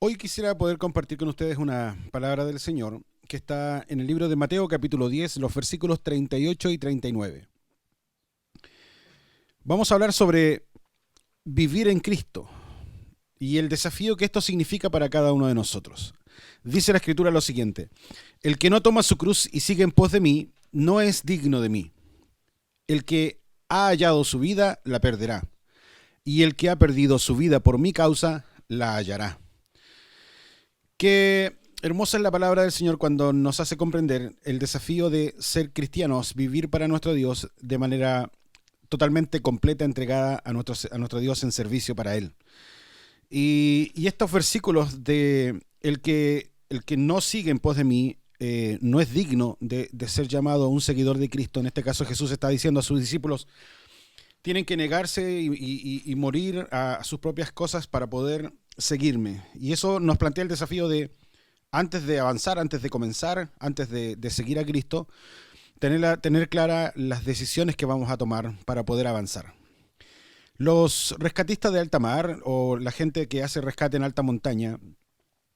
Hoy quisiera poder compartir con ustedes una palabra del Señor que está en el libro de Mateo capítulo 10, los versículos 38 y 39. Vamos a hablar sobre vivir en Cristo y el desafío que esto significa para cada uno de nosotros. Dice la Escritura lo siguiente: el que no toma su cruz y sigue en pos de mí, no es digno de mí. El que ha hallado su vida, la perderá, y el que ha perdido su vida por mi causa, la hallará. Qué hermosa es la palabra del Señor cuando nos hace comprender el desafío de ser cristianos, vivir para nuestro Dios de manera totalmente completa, entregada a nuestro Dios en servicio para Él. Y estos versículos de el que no sigue en pos de mí no es digno de ser llamado un seguidor de Cristo. En este caso Jesús está diciendo a sus discípulos, tienen que negarse y morir a sus propias cosas para poder seguirme. Y eso nos plantea el desafío de, antes de avanzar, antes de comenzar, antes de seguir a Cristo, tener clara las decisiones que vamos a tomar para poder avanzar. Los rescatistas de alta mar o la gente que hace rescate en alta montaña,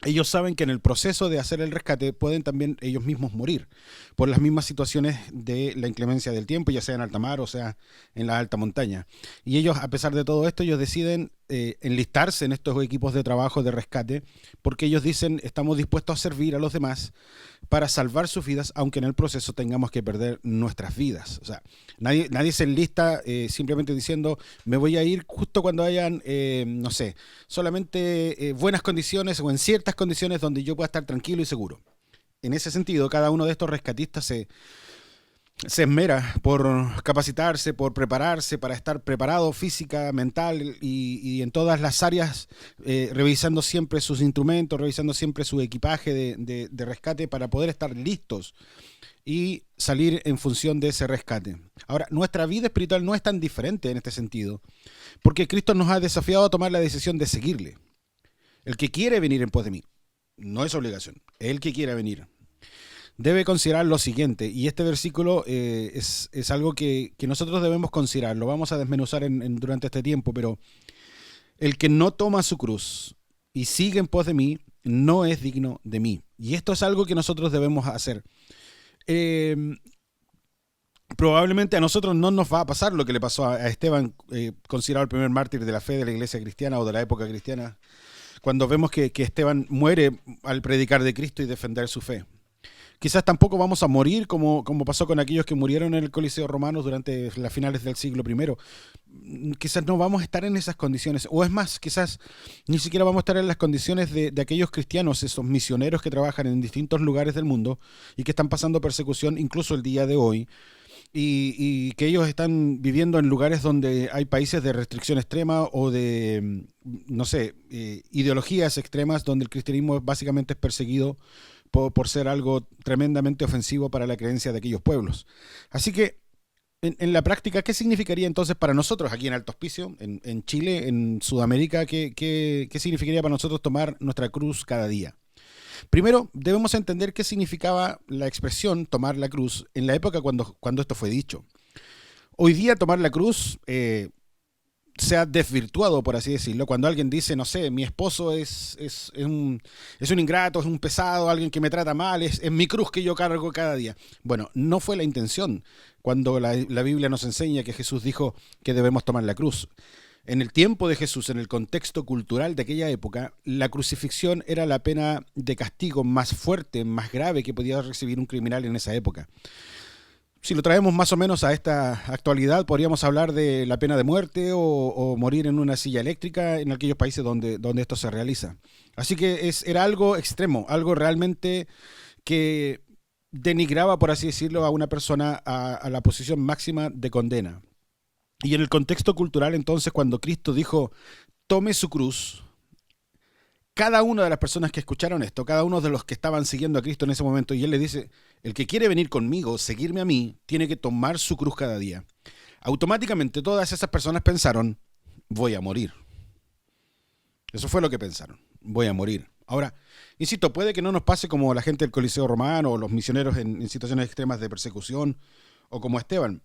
ellos saben que en el proceso de hacer el rescate pueden también ellos mismos morir por las mismas situaciones de la inclemencia del tiempo, ya sea en alta mar o sea en la alta montaña. Y ellos, a pesar de todo esto, ellos deciden enlistarse en estos equipos de trabajo de rescate porque ellos dicen, estamos dispuestos a servir a los demás para salvar sus vidas, aunque en el proceso tengamos que perder nuestras vidas. O sea, nadie se enlista simplemente diciendo, me voy a ir justo cuando hayan, no sé, solamente buenas condiciones o en ciertas condiciones donde yo pueda estar tranquilo y seguro. En ese sentido, cada uno de estos rescatistas se esmera por capacitarse, por prepararse, para estar preparado física, mental y en todas las áreas, revisando siempre sus instrumentos, revisando siempre su equipaje de rescate para poder estar listos y salir en función de ese rescate. Ahora, nuestra vida espiritual no es tan diferente en este sentido, porque Cristo nos ha desafiado a tomar la decisión de seguirle. El que quiere venir en pos de mí, no es obligación, el que quiera venir debe considerar lo siguiente, y este versículo es algo que nosotros debemos considerar, lo vamos a desmenuzar durante este tiempo, pero el que no toma su cruz y sigue en pos de mí, no es digno de mí. Y esto es algo que nosotros debemos hacer. Probablemente a nosotros no nos va a pasar lo que le pasó a Esteban, considerado el primer mártir de la fe de la iglesia cristiana o de la época cristiana, cuando vemos que Esteban muere al predicar de Cristo y defender su fe. Quizás tampoco vamos a morir como pasó con aquellos que murieron en el Coliseo Romano durante las finales del siglo I. Quizás no vamos a estar en esas condiciones. O es más, quizás ni siquiera vamos a estar en las condiciones de aquellos cristianos, esos misioneros que trabajan en distintos lugares del mundo y que están pasando persecución incluso el día de hoy. Y que ellos están viviendo en lugares donde hay países de restricción extrema o de, no sé, ideologías extremas donde el cristianismo básicamente es perseguido por ser algo tremendamente ofensivo para la creencia de aquellos pueblos. Así que, en la práctica, ¿qué significaría entonces para nosotros aquí en Alto Hospicio, en Chile, en Sudamérica? ¿Qué significaría para nosotros tomar nuestra cruz cada día? Primero, debemos entender qué significaba la expresión tomar la cruz en la época cuando esto fue dicho. Hoy día tomar la cruz se ha desvirtuado, por así decirlo. Cuando alguien dice, no sé, mi esposo es un ingrato, es un pesado, alguien que me trata mal, es mi cruz que yo cargo cada día. Bueno, no fue la intención cuando la Biblia nos enseña que Jesús dijo que debemos tomar la cruz. En el tiempo de Jesús, en el contexto cultural de aquella época, la crucifixión era la pena de castigo más fuerte, más grave que podía recibir un criminal en esa época. Si lo traemos más o menos a esta actualidad, podríamos hablar de la pena de muerte o morir en una silla eléctrica en aquellos países donde esto se realiza. Así que era algo extremo, algo realmente que denigraba, por así decirlo, a una persona a la posición máxima de condena. Y en el contexto cultural, entonces, cuando Cristo dijo, tome su cruz, cada una de las personas que escucharon esto, cada uno de los que estaban siguiendo a Cristo en ese momento, y Él le dice, el que quiere venir conmigo, seguirme a mí, tiene que tomar su cruz cada día. Automáticamente todas esas personas pensaron, voy a morir. Eso fue lo que pensaron, voy a morir. Ahora, insisto, puede que no nos pase como la gente del Coliseo Romano o los misioneros en situaciones extremas de persecución o como Esteban.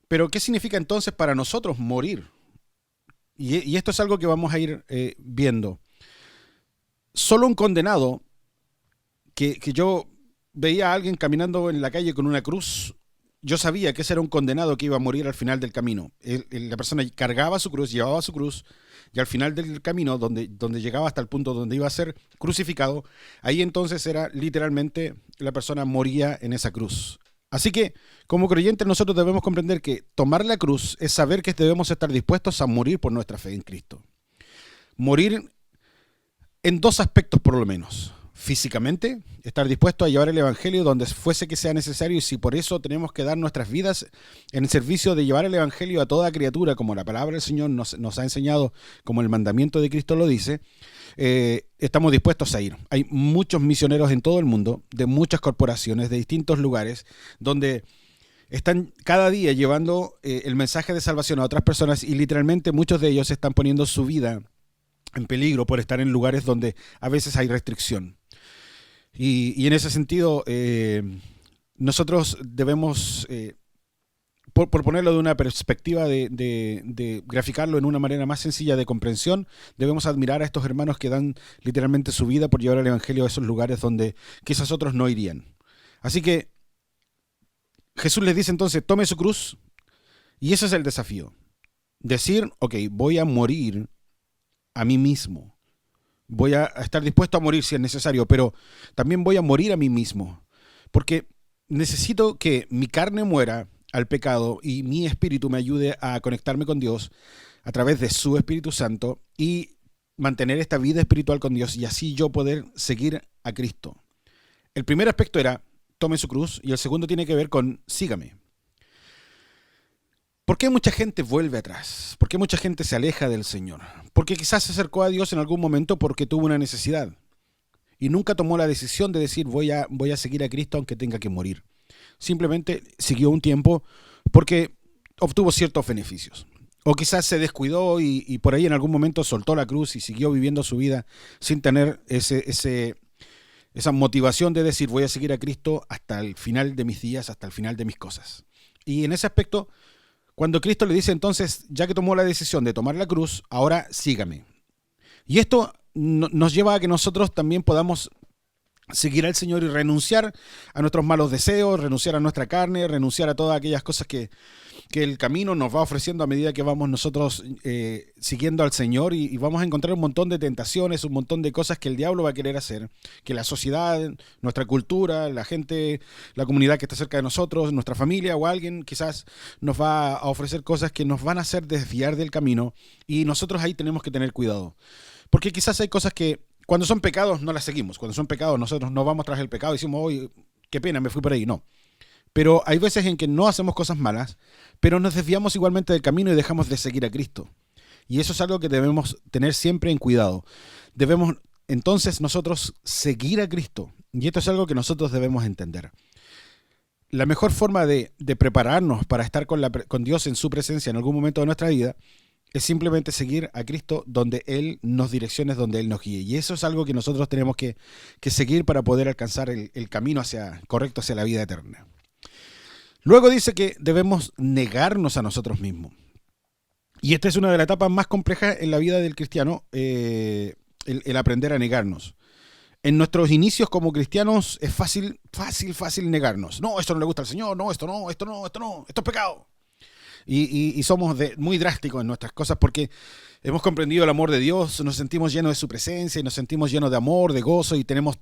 Pero, ¿qué significa entonces para nosotros morir? Y esto es algo que vamos a ir viendo. solo un condenado que yo veía a alguien caminando en la calle con una cruz, yo sabía que ese era un condenado que iba a morir al final del camino. La persona cargaba su cruz, llevaba su cruz, y al final del camino, donde llegaba hasta el punto donde iba a ser crucificado, ahí entonces era literalmente la persona moría en esa cruz. Así que, como creyentes, nosotros debemos comprender que tomar la cruz es saber que debemos estar dispuestos a morir por nuestra fe en Cristo. Morir en dos aspectos por lo menos. Físicamente, estar dispuesto a llevar el Evangelio donde fuese que sea necesario, y si por eso tenemos que dar nuestras vidas en el servicio de llevar el Evangelio a toda criatura, como la palabra del Señor nos ha enseñado, como el mandamiento de Cristo lo dice, estamos dispuestos a ir. Hay muchos misioneros en todo el mundo, de muchas corporaciones, de distintos lugares, donde están cada día llevando el mensaje de salvación a otras personas, y literalmente muchos de ellos están poniendo su vida en peligro por estar en lugares donde a veces hay restricción. Y en ese sentido, nosotros debemos, por ponerlo de una perspectiva de graficarlo en una manera más sencilla de comprensión, debemos admirar a estos hermanos que dan literalmente su vida por llevar el Evangelio a esos lugares donde quizás otros no irían. Así que Jesús les dice entonces, tome su cruz, y ese es el desafío. Decir, ok, voy a morir a mí mismo. Voy a estar dispuesto a morir si es necesario, pero también voy a morir a mí mismo, porque necesito que mi carne muera al pecado y mi espíritu me ayude a conectarme con Dios a través de su Espíritu Santo y mantener esta vida espiritual con Dios, y así yo poder seguir a Cristo. El primer aspecto era, tome su cruz, y el segundo tiene que ver con, sígame. ¿Por qué mucha gente vuelve atrás? ¿Por qué mucha gente se aleja del Señor? Porque quizás se acercó a Dios en algún momento porque tuvo una necesidad y nunca tomó la decisión de decir voy a seguir a Cristo aunque tenga que morir. Simplemente siguió un tiempo porque obtuvo ciertos beneficios. O quizás se descuidó y por ahí en algún momento soltó la cruz y siguió viviendo su vida sin tener esa motivación de decir voy a seguir a Cristo hasta el final de mis días, hasta el final de mis cosas. Y en ese aspecto, cuando Cristo le dice entonces, ya que tomó la decisión de tomar la cruz, ahora sígame. Y esto nos lleva a que nosotros también podamos seguir al Señor y renunciar a nuestros malos deseos, renunciar a nuestra carne, renunciar a todas aquellas cosas que el camino nos va ofreciendo a medida que vamos nosotros siguiendo al Señor, y vamos a encontrar un montón de tentaciones, un montón de cosas que el diablo va a querer hacer, que la sociedad, nuestra cultura, la gente, la comunidad que está cerca de nosotros, nuestra familia o alguien quizás nos va a ofrecer cosas que nos van a hacer desviar del camino, y nosotros ahí tenemos que tener cuidado. Porque quizás hay cosas que cuando son pecados no las seguimos, cuando son pecados nosotros no vamos tras el pecado y decimos, oye, qué pena, me fui por ahí, no. Pero hay veces en que no hacemos cosas malas, pero nos desviamos igualmente del camino y dejamos de seguir a Cristo. Y eso es algo que debemos tener siempre en cuidado. Debemos entonces nosotros seguir a Cristo. Y esto es algo que nosotros debemos entender. La mejor forma de prepararnos para estar con Dios en su presencia en algún momento de nuestra vida es simplemente seguir a Cristo donde Él nos direccione, donde Él nos guíe. Y eso es algo que nosotros tenemos que seguir para poder alcanzar el camino correcto hacia la vida eterna. Luego dice que debemos negarnos a nosotros mismos. Y esta es una de las etapas más complejas en la vida del cristiano, el aprender a negarnos. En nuestros inicios como cristianos es fácil negarnos. No, esto no le gusta al Señor, no, esto no, esto es pecado. Y somos muy drásticos en nuestras cosas porque hemos comprendido el amor de Dios, nos sentimos llenos de su presencia y nos sentimos llenos de amor, de gozo, y tenemos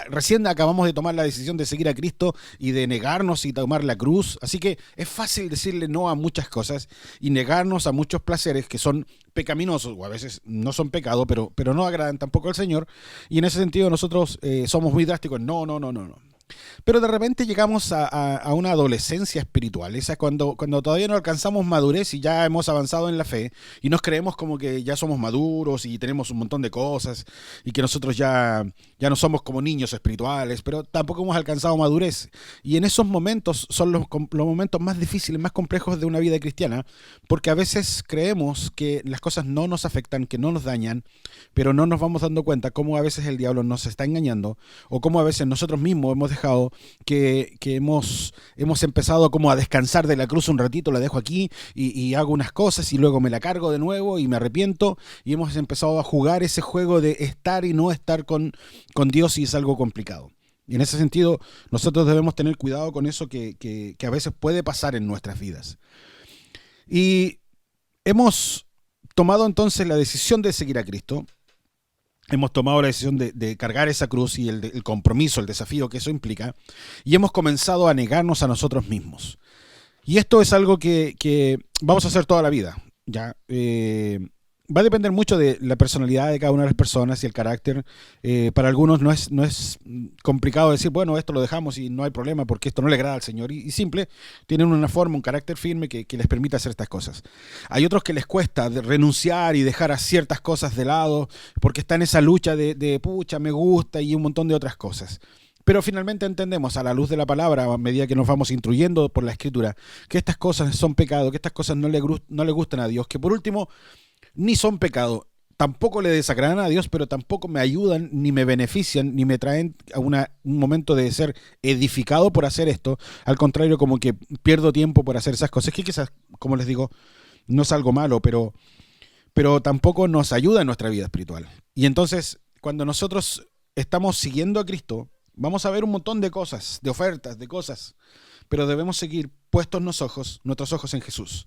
recién acabamos de tomar la decisión de seguir a Cristo y de negarnos y tomar la cruz. Así que es fácil decirle no a muchas cosas y negarnos a muchos placeres que son pecaminosos, o a veces no son pecado, pero no agradan tampoco al Señor. Y en ese sentido nosotros somos muy drásticos. No. Pero de repente llegamos a una adolescencia espiritual. Esa es cuando todavía no alcanzamos madurez y ya hemos avanzado en la fe y nos creemos como que ya somos maduros y tenemos un montón de cosas y que nosotros ya ya no somos como niños espirituales, pero tampoco hemos alcanzado madurez. Y en esos momentos son los momentos más difíciles, más complejos de una vida cristiana, porque a veces creemos que las cosas no nos afectan, que no nos dañan, pero no nos vamos dando cuenta cómo a veces el diablo nos está engañando, o cómo a veces nosotros mismos hemos dejado que hemos empezado como a descansar de la cruz un ratito, la dejo aquí y hago unas cosas y luego me la cargo de nuevo y me arrepiento, y hemos empezado a jugar ese juego de estar y no estar con Dios, y es algo complicado. Y en ese sentido, nosotros debemos tener cuidado con eso que a veces puede pasar en nuestras vidas. Y hemos tomado entonces la decisión de seguir a Cristo. Hemos tomado la decisión de cargar esa cruz y el compromiso, el desafío que eso implica. Y hemos comenzado a negarnos a nosotros mismos. Y esto es algo que vamos a hacer toda la vida. ¿Ya? Va a depender mucho de la personalidad de cada una de las personas y el carácter. Para algunos no es complicado decir, bueno, esto lo dejamos y no hay problema porque esto no le agrada al Señor. Y simple, tienen una forma, un carácter firme que les permite hacer estas cosas. Hay otros que les cuesta renunciar y dejar a ciertas cosas de lado porque está en esa lucha de pucha, me gusta y un montón de otras cosas. Pero finalmente entendemos a la luz de la palabra, a medida que nos vamos instruyendo por la Escritura, que estas cosas son pecado, que estas cosas no le gustan a Dios, que por último ni son pecado, tampoco le desagradan a Dios, pero tampoco me ayudan, ni me benefician, ni me traen a un momento de ser edificado por hacer esto. Al contrario, como que pierdo tiempo por hacer esas cosas, que quizás, como les digo, no es algo malo, pero tampoco nos ayuda en nuestra vida espiritual. Y entonces, cuando nosotros estamos siguiendo a Cristo, vamos a ver un montón de cosas, de ofertas, de cosas, pero debemos seguir puestos nuestros ojos en Jesús.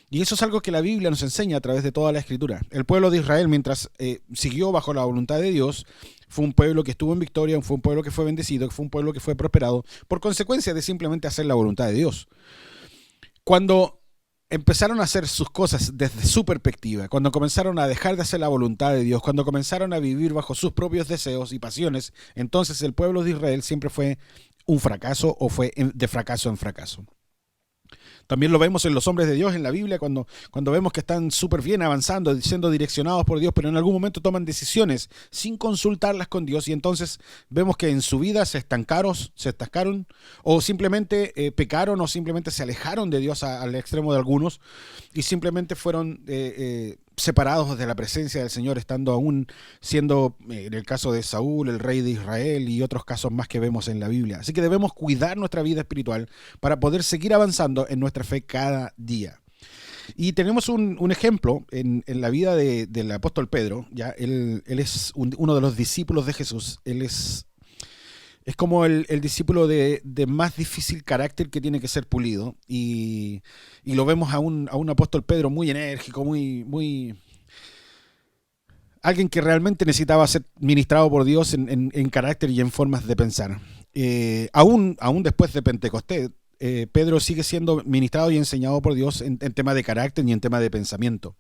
Y eso es algo que la Biblia nos enseña a través de toda la Escritura. El pueblo de Israel, mientras siguió bajo la voluntad de Dios, fue un pueblo que estuvo en victoria, fue un pueblo que fue bendecido, fue un pueblo que fue prosperado, por consecuencia de simplemente hacer la voluntad de Dios. Cuando empezaron a hacer sus cosas desde su perspectiva, cuando comenzaron a dejar de hacer la voluntad de Dios, cuando comenzaron a vivir bajo sus propios deseos y pasiones, entonces el pueblo de Israel siempre fue un fracaso o fue de fracaso en fracaso. También lo vemos en los hombres de Dios en la Biblia, cuando vemos que están súper bien avanzando, siendo direccionados por Dios, pero en algún momento toman decisiones sin consultarlas con Dios, y entonces vemos que en su vida se estancaron, o simplemente pecaron, o simplemente se alejaron de Dios al extremo de algunos, y simplemente fueron separados de la presencia del Señor, estando aún siendo, en el caso de Saúl, el rey de Israel, y otros casos más que vemos en la Biblia. Así que debemos cuidar nuestra vida espiritual para poder seguir avanzando en nuestra fe cada día. Y tenemos un ejemplo en la vida del apóstol Pedro. ¿Ya? Él es uno de los discípulos de Jesús. Él es como el discípulo de más difícil carácter, que tiene que ser pulido. Y lo vemos a un apóstol Pedro muy enérgico, muy alguien que realmente necesitaba ser ministrado por Dios en carácter y en formas de pensar. Aún después de Pentecostés, Pedro sigue siendo ministrado y enseñado por Dios en tema de carácter y en tema de pensamiento.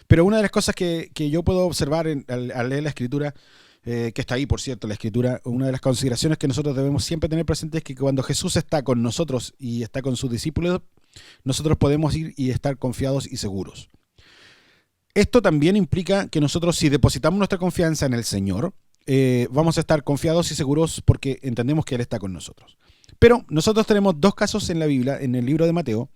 Pero una de las cosas que yo puedo observar al leer la Escritura, que está ahí, por cierto, la Escritura, una de las consideraciones que nosotros debemos siempre tener presente es que cuando Jesús está con nosotros y está con sus discípulos, nosotros podemos ir y estar confiados y seguros. Esto también implica que nosotros, si depositamos nuestra confianza en el Señor, vamos a estar confiados y seguros porque entendemos que Él está con nosotros. Pero nosotros tenemos dos casos en la Biblia, en el libro de Mateo.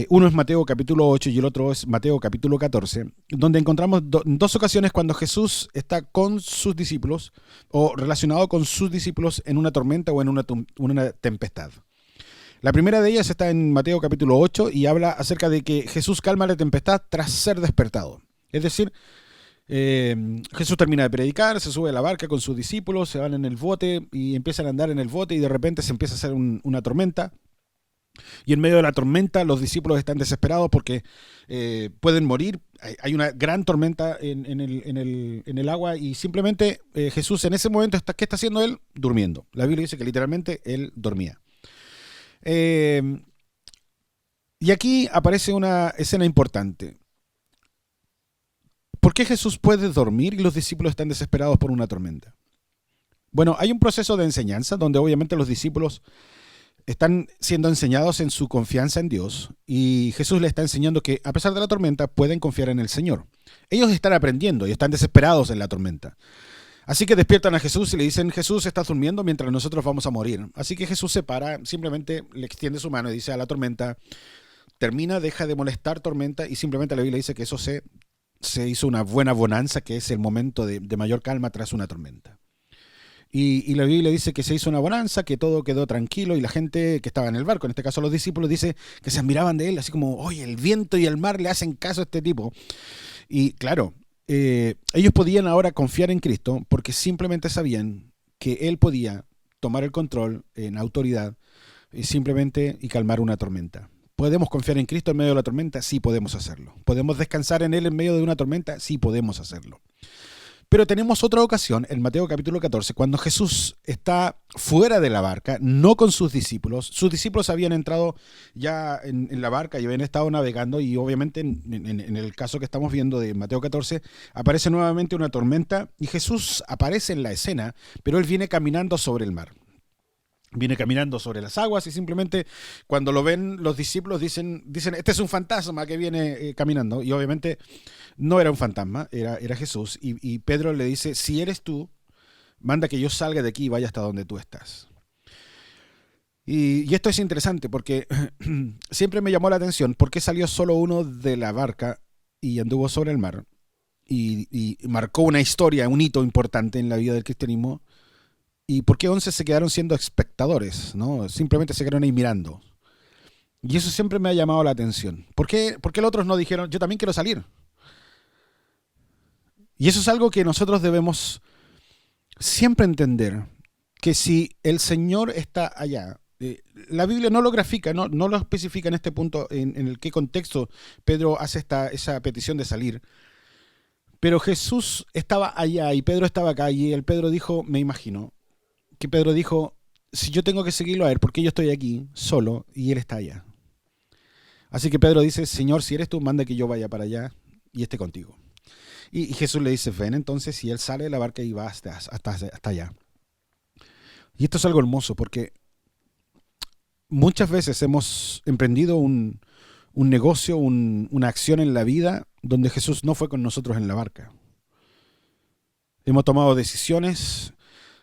Uno es Mateo capítulo 8 y el otro es Mateo capítulo 14, donde encontramos dos ocasiones cuando Jesús está con sus discípulos o relacionado con sus discípulos en una tormenta o en una tempestad. La primera de ellas está en Mateo capítulo 8 y habla acerca de que Jesús calma la tempestad tras ser despertado. Es decir, Jesús termina de predicar, se sube a la barca con sus discípulos, se van en el bote y empiezan a andar en el bote, y de repente se empieza a hacer una tormenta. Y en medio de la tormenta los discípulos están desesperados porque pueden morir. Hay una gran tormenta en el agua, y simplemente Jesús en ese momento, ¿qué está haciendo él? Durmiendo. La Biblia dice que literalmente él dormía. Y aquí aparece una escena importante. ¿Por qué Jesús puede dormir y los discípulos están desesperados por una tormenta? Bueno, hay un proceso de enseñanza donde obviamente los discípulos están siendo enseñados en su confianza en Dios, y Jesús les está enseñando que a pesar de la tormenta pueden confiar en el Señor. Ellos están aprendiendo y están desesperados en la tormenta. Así que despiertan a Jesús y le dicen, Jesús, estás durmiendo mientras nosotros vamos a morir. Así que Jesús se para, simplemente le extiende su mano y dice a la tormenta, termina, deja de molestar, tormenta, y simplemente la Biblia dice que eso se hizo una buena bonanza, que es el momento de mayor calma tras una tormenta. Y la Biblia dice que se hizo una bonanza, que todo quedó tranquilo y la gente que estaba en el barco, en este caso los discípulos, dice que se admiraban de él, así como, oye, el viento y el mar le hacen caso a este tipo. Y claro, ellos podían ahora confiar en Cristo porque simplemente sabían que Él podía tomar el control en autoridad y simplemente y calmar una tormenta. ¿Podemos confiar en Cristo en medio de la tormenta? Sí, podemos hacerlo. ¿Podemos descansar en Él en medio de una tormenta? Sí, podemos hacerlo. Pero tenemos otra ocasión, en Mateo capítulo 14, cuando Jesús está fuera de la barca, no con sus discípulos. Sus discípulos habían entrado ya en la barca y habían estado navegando y obviamente en el caso que estamos viendo de Mateo 14, aparece nuevamente una tormenta y Jesús aparece en la escena, pero Él viene caminando sobre el mar. Viene caminando sobre las aguas y simplemente cuando lo ven los discípulos dicen este es un fantasma que viene caminando. Y obviamente no era un fantasma, era Jesús. Y Pedro le dice, si eres tú, manda que yo salga de aquí y vaya hasta donde tú estás. Y esto es interesante porque siempre me llamó la atención por qué salió solo uno de la barca y anduvo sobre el mar. Y marcó una historia, un hito importante en la vida del cristianismo. ¿Y por qué 11 se quedaron siendo espectadores? ¿No? Simplemente se quedaron ahí mirando. Y eso siempre me ha llamado la atención. ¿Por qué los otros no dijeron, yo también quiero salir? Y eso es algo que nosotros debemos siempre entender, que si el Señor está allá, la Biblia no lo grafica, no lo especifica en este punto, en el qué contexto Pedro hace esa petición de salir, pero Jesús estaba allá y Pedro estaba acá y el Pedro dijo, me imagino, que Pedro dijo, si yo tengo que seguirlo a él, ¿por qué yo estoy aquí solo y él está allá? Así que Pedro dice, Señor, si eres tú, manda que yo vaya para allá y esté contigo. Y Jesús le dice, ven entonces, y él sale de la barca y va hasta allá. Y esto es algo hermoso porque muchas veces hemos emprendido un negocio, una acción en la vida donde Jesús no fue con nosotros en la barca. Hemos tomado decisiones,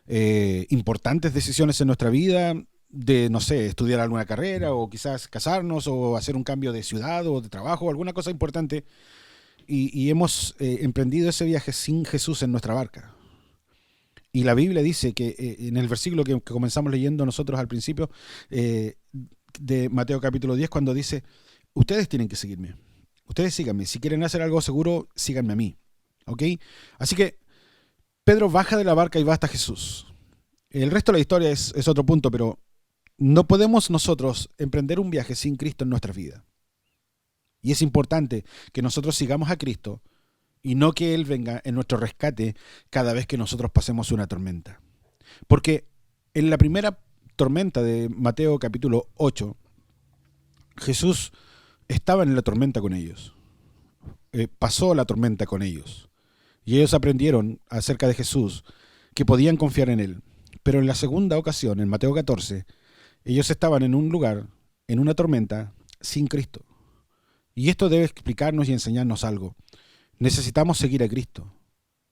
importantes decisiones en nuestra vida, de, no sé, estudiar alguna carrera o quizás casarnos o hacer un cambio de ciudad o de trabajo o alguna cosa importante y hemos emprendido ese viaje sin Jesús en nuestra barca. Y la Biblia dice que en el versículo que comenzamos leyendo nosotros al principio de Mateo capítulo 10, cuando dice, ustedes tienen que seguirme, ustedes síganme, si quieren hacer algo seguro, síganme a mí, ¿ok? Así que Pedro baja de la barca y va hasta Jesús. El resto de la historia es otro punto, pero no podemos nosotros emprender un viaje sin Cristo en nuestra vida. Y es importante que nosotros sigamos a Cristo y no que Él venga en nuestro rescate cada vez que nosotros pasemos una tormenta. Porque en la primera tormenta de Mateo capítulo 8, Jesús estaba en la tormenta con ellos. Pasó la tormenta con ellos. Y ellos aprendieron acerca de Jesús que podían confiar en Él. Pero en la segunda ocasión, en Mateo 14, ellos estaban en un lugar, en una tormenta, sin Cristo. Y esto debe explicarnos y enseñarnos algo. Necesitamos seguir a Cristo.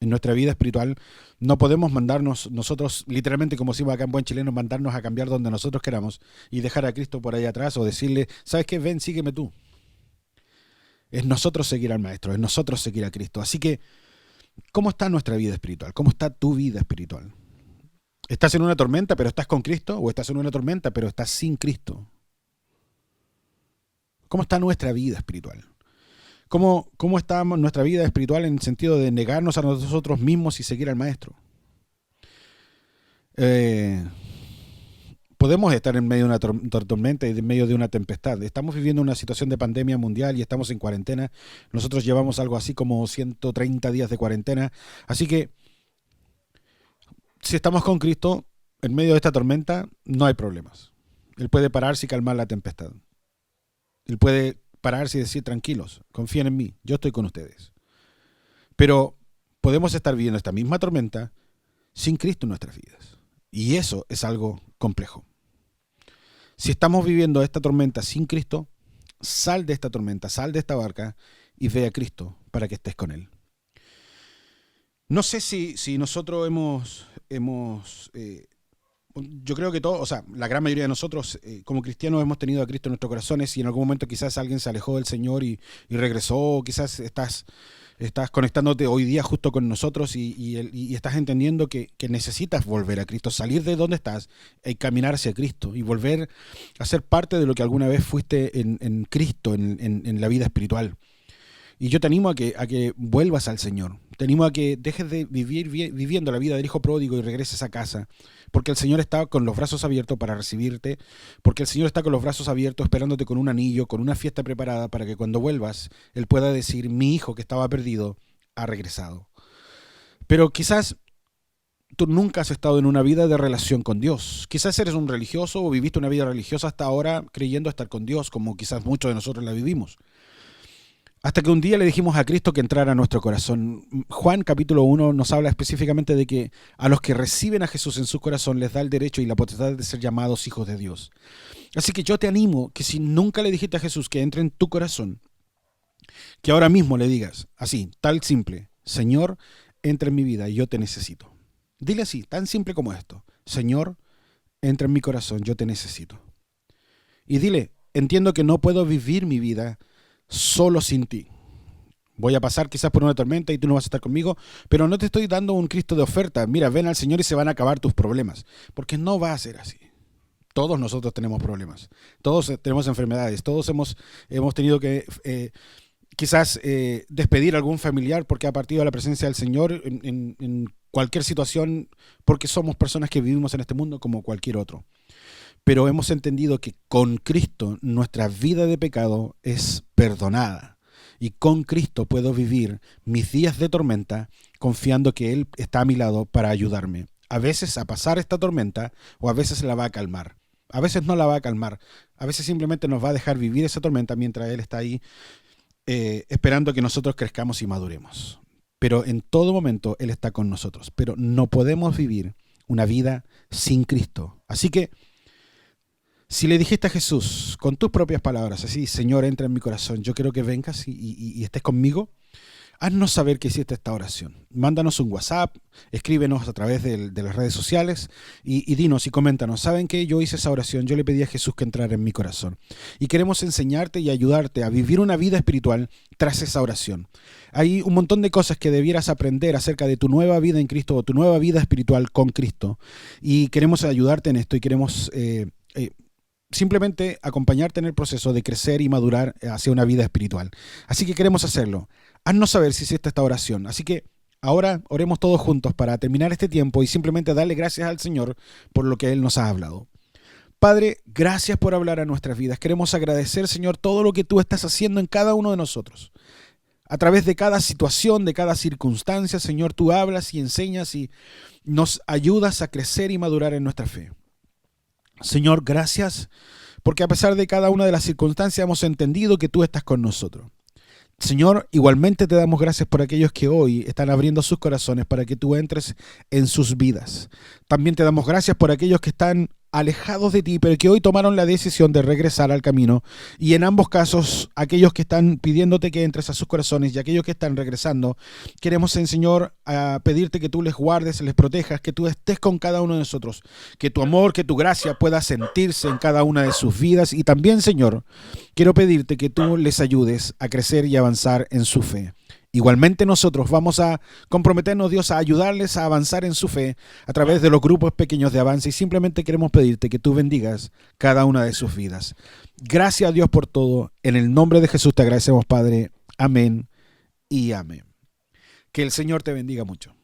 En nuestra vida espiritual no podemos mandarnos nosotros, literalmente como decimos acá en buen chileno, mandarnos a cambiar donde nosotros queramos y dejar a Cristo por ahí atrás o decirle, ¿sabes qué? Ven, sígueme tú. Es nosotros seguir al Maestro, es nosotros seguir a Cristo. Así que, ¿cómo está nuestra vida espiritual? ¿Cómo está tu vida espiritual? ¿Estás en una tormenta pero estás con Cristo? ¿O estás en una tormenta pero estás sin Cristo? ¿Cómo está nuestra vida espiritual? ¿Cómo está nuestra vida espiritual en el sentido de negarnos a nosotros mismos y seguir al Maestro? Podemos estar en medio de una tormenta y en medio de una tempestad. Estamos viviendo una situación de pandemia mundial y estamos en cuarentena. Nosotros llevamos algo así como 130 días de cuarentena. Así que, si estamos con Cristo, en medio de esta tormenta, no hay problemas. Él puede pararse y calmar la tempestad. Él puede pararse y decir, tranquilos, confíen en mí, yo estoy con ustedes. Pero podemos estar viviendo esta misma tormenta sin Cristo en nuestras vidas. Y eso es algo complejo. Si estamos viviendo esta tormenta sin Cristo, sal de esta tormenta, sal de esta barca y ve a Cristo para que estés con Él. No sé si nosotros yo creo que todos, o sea, la gran mayoría de nosotros como cristianos hemos tenido a Cristo en nuestros corazones y en algún momento quizás alguien se alejó del Señor y regresó, o quizás estás conectándote hoy día justo con nosotros y estás entendiendo que necesitas volver a Cristo, salir de donde estás y caminar hacia Cristo y volver a ser parte de lo que alguna vez fuiste en Cristo, en la vida espiritual. Y yo te animo a que vuelvas al Señor. Te animo a que dejes de vivir viviendo la vida del hijo pródigo y regreses a casa. Porque el Señor está con los brazos abiertos para recibirte. Porque el Señor está con los brazos abiertos esperándote con un anillo, con una fiesta preparada para que cuando vuelvas, Él pueda decir, mi hijo que estaba perdido ha regresado. Pero quizás tú nunca has estado en una vida de relación con Dios. Quizás eres un religioso o viviste una vida religiosa hasta ahora creyendo estar con Dios, como quizás muchos de nosotros la vivimos. Hasta que un día le dijimos a Cristo que entrara a nuestro corazón. Juan capítulo 1 nos habla específicamente de que a los que reciben a Jesús en su corazón les da el derecho y la potestad de ser llamados hijos de Dios. Así que yo te animo que si nunca le dijiste a Jesús que entre en tu corazón, que ahora mismo le digas, así, tal simple, Señor, entra en mi vida y yo te necesito. Dile así, tan simple como esto, Señor, entra en mi corazón, yo te necesito. Y dile, entiendo que no puedo vivir mi vida solo sin ti. Voy a pasar quizás por una tormenta y tú no vas a estar conmigo, pero no te estoy dando un Cristo de oferta. Mira, ven al Señor y se van a acabar tus problemas, porque no va a ser así. Todos nosotros tenemos problemas, todos tenemos enfermedades, todos hemos tenido que quizás despedir a algún familiar porque ha partido a la presencia del Señor en cualquier situación, porque somos personas que vivimos en este mundo como cualquier otro. Pero hemos entendido que con Cristo nuestra vida de pecado es perdonada. Y con Cristo puedo vivir mis días de tormenta confiando que Él está a mi lado para ayudarme. A veces a pasar esta tormenta o a veces la va a calmar. A veces no la va a calmar. A veces simplemente nos va a dejar vivir esa tormenta mientras Él está ahí esperando que nosotros crezcamos y maduremos. Pero en todo momento Él está con nosotros. Pero no podemos vivir una vida sin Cristo. Así que si le dijiste a Jesús con tus propias palabras, así, Señor, entra en mi corazón, yo quiero que vengas y estés conmigo, haznos saber que hiciste esta oración. Mándanos un WhatsApp, escríbenos a través de las redes sociales y dinos y coméntanos, ¿saben qué? Yo hice esa oración, yo le pedí a Jesús que entrara en mi corazón. Y queremos enseñarte y ayudarte a vivir una vida espiritual tras esa oración. Hay un montón de cosas que debieras aprender acerca de tu nueva vida en Cristo o tu nueva vida espiritual con Cristo. Y queremos ayudarte en esto y queremos simplemente acompañarte en el proceso de crecer y madurar hacia una vida espiritual. Así que queremos hacerlo. Haznos saber si hiciste esta oración. Así que ahora oremos todos juntos para terminar este tiempo y simplemente darle gracias al Señor por lo que Él nos ha hablado. Padre, gracias por hablar a nuestras vidas. Queremos agradecer, Señor, todo lo que tú estás haciendo en cada uno de nosotros. A través de cada situación, de cada circunstancia, Señor, tú hablas y enseñas y nos ayudas a crecer y madurar en nuestra fe. Señor, gracias, porque a pesar de cada una de las circunstancias hemos entendido que tú estás con nosotros. Señor, igualmente te damos gracias por aquellos que hoy están abriendo sus corazones para que tú entres en sus vidas. También te damos gracias por aquellos que están alejados de ti, pero que hoy tomaron la decisión de regresar al camino. Y en ambos casos, aquellos que están pidiéndote que entres a sus corazones y aquellos que están regresando, queremos, Señor, a pedirte que tú les guardes, les protejas, que tú estés con cada uno de nosotros, que tu amor, que tu gracia pueda sentirse en cada una de sus vidas. Y también, Señor, quiero pedirte que tú les ayudes a crecer y avanzar en su fe. Igualmente nosotros vamos a comprometernos, Dios, a ayudarles a avanzar en su fe a través de los grupos pequeños de avance y simplemente queremos pedirte que tú bendigas cada una de sus vidas. Gracias a Dios por todo. En el nombre de Jesús te agradecemos, Padre. Amén y amén. Que el Señor te bendiga mucho.